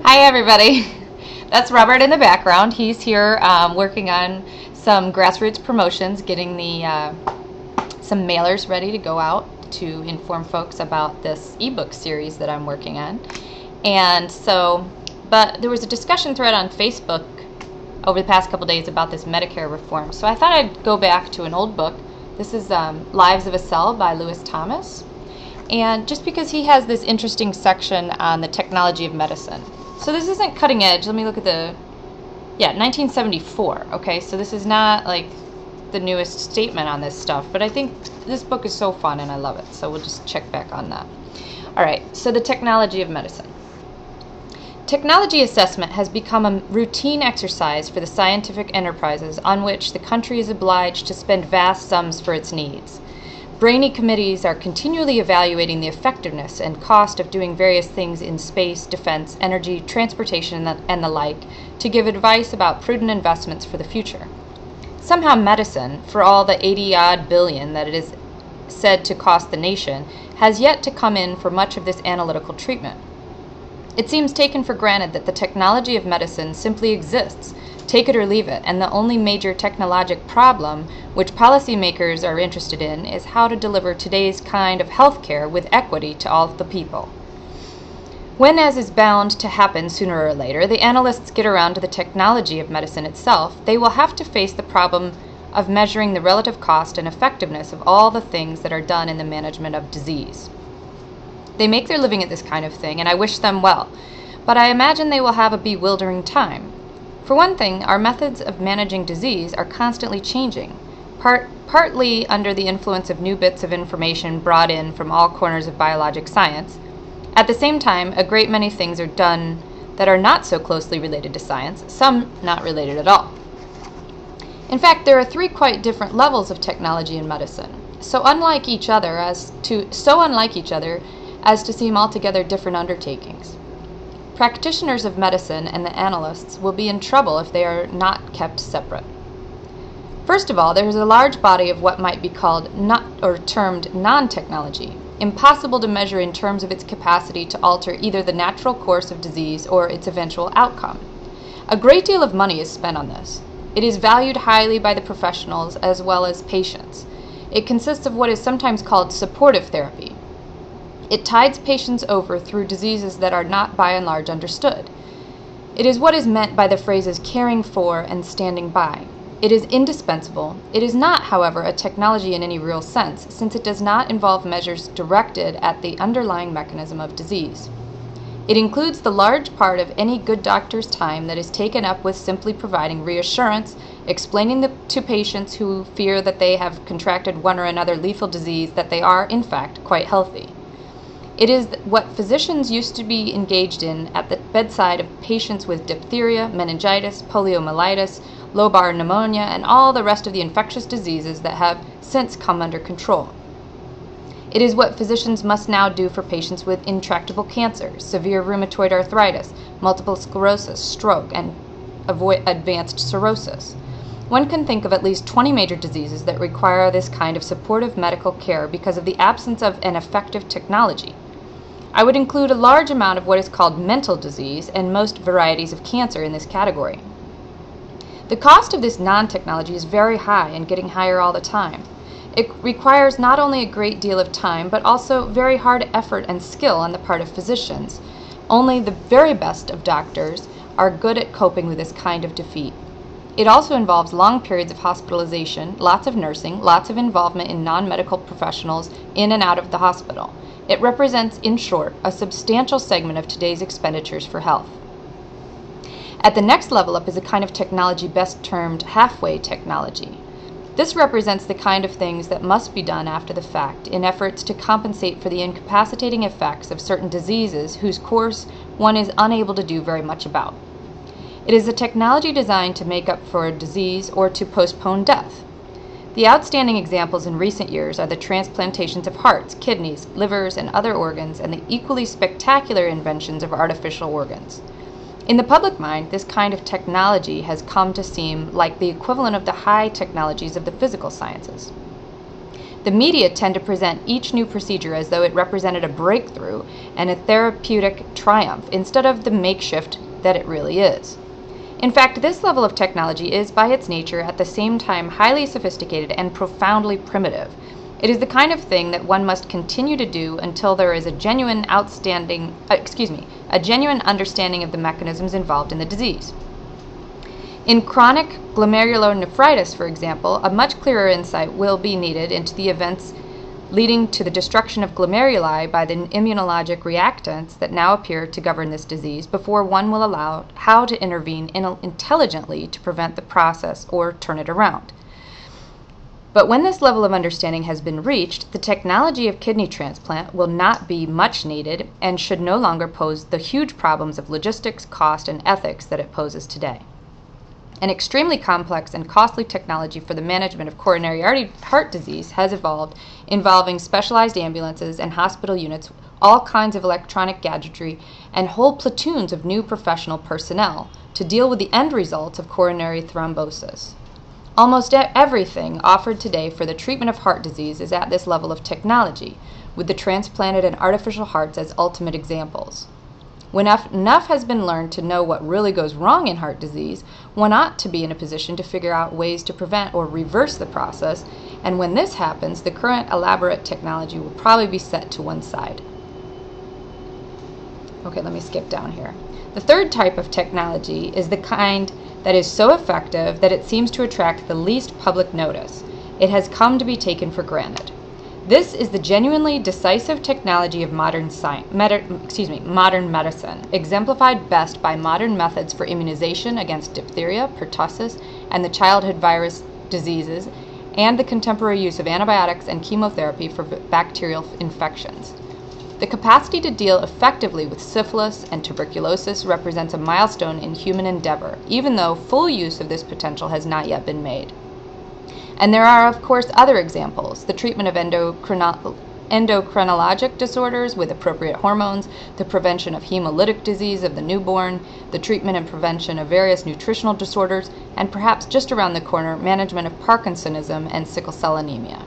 Hi everybody. That's Robert in the background. He's here working on some grassroots promotions, getting some mailers ready to go out to inform folks about this ebook series that I'm working on. And so, but there was a discussion thread on Facebook over the past couple days about this Medicare reform. So I thought I'd go back to an old book. This is Lives of a Cell by Lewis Thomas. And just because he has this interesting section on the technology of medicine. So this isn't cutting edge. Let me look at 1974. Okay, so this is not like the newest statement on this stuff, but I think this book is so fun and I love it. So we'll just check back on that. All right, so the technology of medicine. Technology assessment has become a routine exercise for the scientific enterprises on which the country is obliged to spend vast sums for its needs. Brainy committees are continually evaluating the effectiveness and cost of doing various things in space, defense, energy, transportation, and the like to give advice about prudent investments for the future. Somehow medicine, for all the 80-odd billion that it is said to cost the nation, has yet to come in for much of this analytical treatment. It seems taken for granted that the technology of medicine simply exists, take it or leave it, and the only major technologic problem which policymakers are interested in is how to deliver today's kind of health care with equity to all the people. When, as is bound to happen sooner or later, the analysts get around to the technology of medicine itself, they will have to face the problem of measuring the relative cost and effectiveness of all the things that are done in the management of disease. They make their living at this kind of thing, and I wish them well, but I imagine they will have a bewildering time. For one thing, our methods of managing disease are constantly changing, partly under the influence of new bits of information brought in from all corners of biologic science. At the same time, a great many things are done that are not so closely related to science, some not related at all. In fact, there are three quite different levels of technology in medicine, so unlike each other as to seem altogether different undertakings. Practitioners of medicine and the analysts will be in trouble if they are not kept separate. First of all, there is a large body of what might be called termed non-technology, impossible to measure in terms of its capacity to alter either the natural course of disease or its eventual outcome. A great deal of money is spent on this. It is valued highly by the professionals as well as patients. It consists of what is sometimes called supportive therapy. It tides patients over through diseases that are not by and large understood. It is what is meant by the phrases caring for and standing by. It is indispensable. It is not, however, a technology in any real sense, since it does not involve measures directed at the underlying mechanism of disease. It includes the large part of any good doctor's time that is taken up with simply providing reassurance, explaining to patients who fear that they have contracted one or another lethal disease that they are, in fact, quite healthy. It is what physicians used to be engaged in at the bedside of patients with diphtheria, meningitis, poliomyelitis, lobar pneumonia, and all the rest of the infectious diseases that have since come under control. It is what physicians must now do for patients with intractable cancer, severe rheumatoid arthritis, multiple sclerosis, stroke, and advanced cirrhosis. One can think of at least 20 major diseases that require this kind of supportive medical care because of the absence of an effective technology. I would include a large amount of what is called mental disease and most varieties of cancer in this category. The cost of this non-technology is very high and getting higher all the time. It requires not only a great deal of time, but also very hard effort and skill on the part of physicians. Only the very best of doctors are good at coping with this kind of defeat. It also involves long periods of hospitalization, lots of nursing, lots of involvement in non-medical professionals in and out of the hospital. It represents, in short, a substantial segment of today's expenditures for health. At the next level up is a kind of technology best termed halfway technology. This represents the kind of things that must be done after the fact in efforts to compensate for the incapacitating effects of certain diseases whose course one is unable to do very much about. It is a technology designed to make up for a disease or to postpone death. The outstanding examples in recent years are the transplantations of hearts, kidneys, livers, and other organs, and the equally spectacular inventions of artificial organs. In the public mind, this kind of technology has come to seem like the equivalent of the high technologies of the physical sciences. The media tend to present each new procedure as though it represented a breakthrough and a therapeutic triumph instead of the makeshift that it really is. In fact, this level of technology is, by its nature, at the same time highly sophisticated and profoundly primitive. It is the kind of thing that one must continue to do until there is a genuine understanding of the mechanisms involved in the disease. In chronic glomerulonephritis, for example, a much clearer insight will be needed into the events leading to the destruction of glomeruli by the immunologic reactants that now appear to govern this disease before one will allow how to intervene intelligently to prevent the process or turn it around. But when this level of understanding has been reached, the technology of kidney transplant will not be much needed and should no longer pose the huge problems of logistics, cost, and ethics that it poses today. An extremely complex and costly technology for the management of coronary heart disease has evolved, involving specialized ambulances and hospital units, all kinds of electronic gadgetry, and whole platoons of new professional personnel to deal with the end results of coronary thrombosis. Almost everything offered today for the treatment of heart disease is at this level of technology, with the transplanted and artificial hearts as ultimate examples. When enough has been learned to know what really goes wrong in heart disease, one ought to be in a position to figure out ways to prevent or reverse the process, and when this happens, the current elaborate technology will probably be set to one side. Okay, let me skip down here. The third type of technology is the kind that is so effective that it seems to attract the least public notice. It has come to be taken for granted. This is the genuinely decisive technology of modern medicine, exemplified best by modern methods for immunization against diphtheria, pertussis, and the childhood virus diseases, and the contemporary use of antibiotics and chemotherapy for bacterial infections. The capacity to deal effectively with syphilis and tuberculosis represents a milestone in human endeavor, even though full use of this potential has not yet been made. And there are, of course, other examples: the treatment of endocrinologic disorders with appropriate hormones, the prevention of hemolytic disease of the newborn, the treatment and prevention of various nutritional disorders, and perhaps just around the corner, management of Parkinsonism and sickle cell anemia.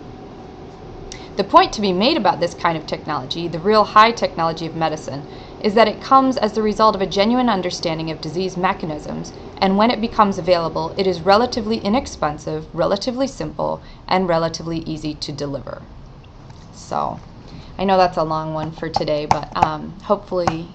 The point to be made about this kind of technology, the real high technology of medicine, is that it comes as the result of a genuine understanding of disease mechanisms, and when it becomes available, it is relatively inexpensive, relatively simple, and relatively easy to deliver. So, I know that's a long one for today, but hopefully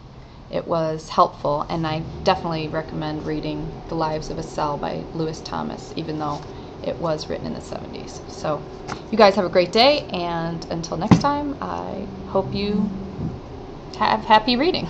it was helpful, and I definitely recommend reading The Lives of a Cell by Lewis Thomas, even though it was written in the 70s. So, you guys have a great day, and until next time, I hope you have happy reading.